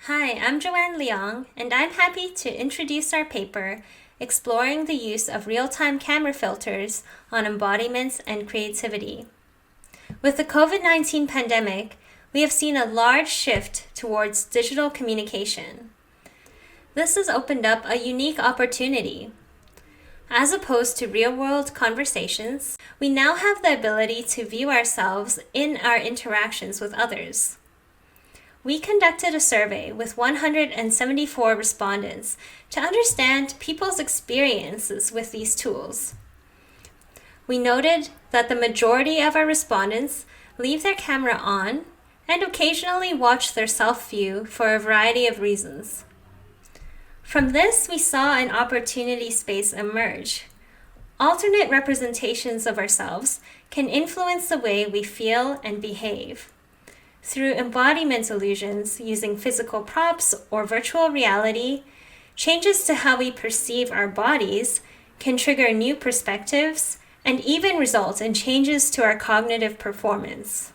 Hi, I'm Joanne Leong, and I'm happy to introduce our paper exploring the use of real-time camera filters on embodiments and creativity. With the COVID-19 pandemic, we have seen a large shift towards digital communication. This has opened up a unique opportunity. As opposed to real-world conversations, we now have the ability to view ourselves in our interactions with others. We conducted a survey with 174 respondents to understand people's experiences with these tools. We noted that the majority of our respondents leave their camera on and occasionally watch their self-view for a variety of reasons. From this, we saw an opportunity space emerge. Alternate representations of ourselves can influence the way we feel and behave. Through embodiment illusions using physical props or virtual reality, changes to how we perceive our bodies can trigger new perspectives and even result in changes to our cognitive performance.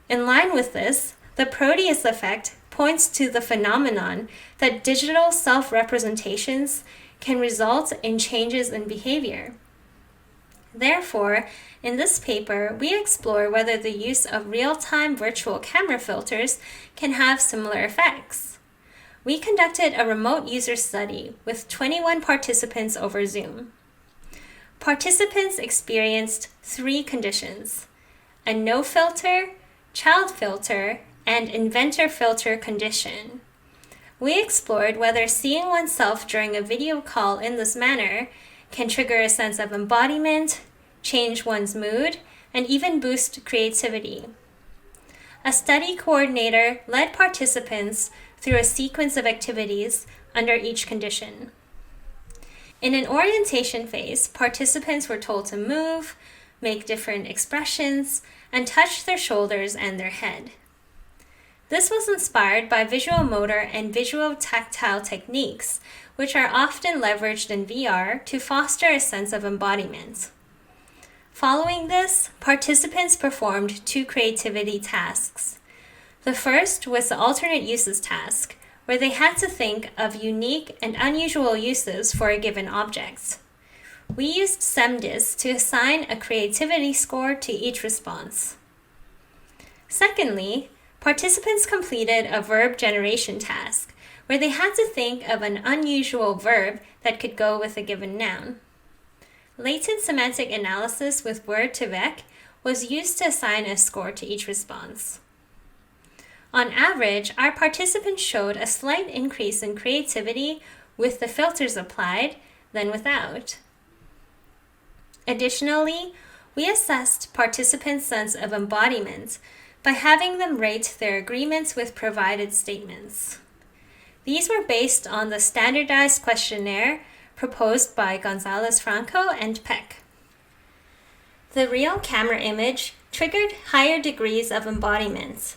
In line with this, the Proteus effect points to the phenomenon that digital self-representations can result in changes in behavior. Therefore, in this paper, we explore whether the use of real-time virtual camera filters can have similar effects. We conducted a remote user study with 21 participants over Zoom. Participants experienced 3 conditions: a no filter, child filter, and inventor filter condition. We explored whether seeing oneself during a video call in this manner can trigger a sense of embodiment, change one's mood, and even boost creativity. A study coordinator led participants through a sequence of activities under each condition. In an orientation phase, participants were told to move, make different expressions, and touch their shoulders and their head. This was inspired by visual motor and visual tactile techniques, which are often leveraged in VR to foster a sense of embodiment. Following this, participants performed 2 creativity tasks. The first was the alternate uses task, where they had to think of unique and unusual uses for a given object. We used SEMDIS to assign a creativity score to each response. Secondly, participants completed a verb generation task, where they had to think of an unusual verb that could go with a given noun. Latent semantic analysis with word2vec was used to assign a score to each response. On average, our participants showed a slight increase in creativity with the filters applied than without. Additionally, we assessed participants' sense of embodiment by having them rate their agreements with provided statements. These were based on the standardized questionnaire proposed by Gonzalez-Franco and Peck. The real camera image triggered higher degrees of embodiment.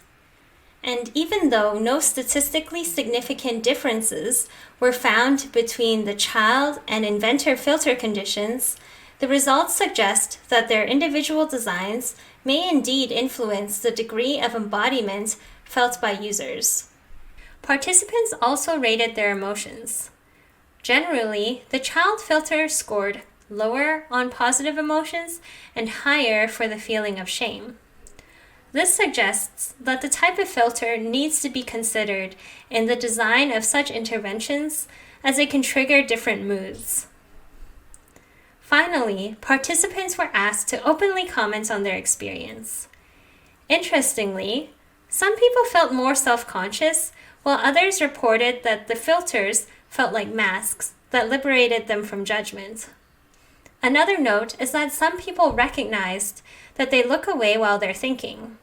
And even though no statistically significant differences were found between the child and inventor filter conditions, the results suggest that their individual designs may indeed influence the degree of embodiment felt by users. Participants also rated their emotions. Generally, the child filter scored lower on positive emotions and higher for the feeling of shame. This suggests that the type of filter needs to be considered in the design of such interventions, as it can trigger different moods. Finally, participants were asked to openly comment on their experience. Interestingly, some people felt more self-conscious, while others reported that the filters felt like masks that liberated them from judgment. Another note is that some people recognized that they look away while they're thinking.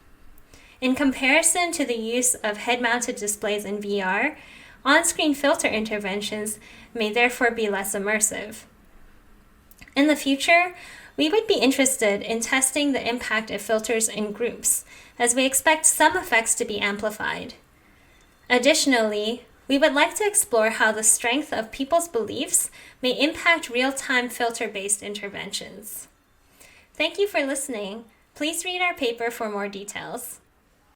In comparison to the use of head-mounted displays in VR, on-screen filter interventions may therefore be less immersive. In the future, we would be interested in testing the impact of filters in groups, as we expect some effects to be amplified. Additionally, we would like to explore how the strength of people's beliefs may impact real-time filter-based interventions. Thank you for listening. Please read our paper for more details.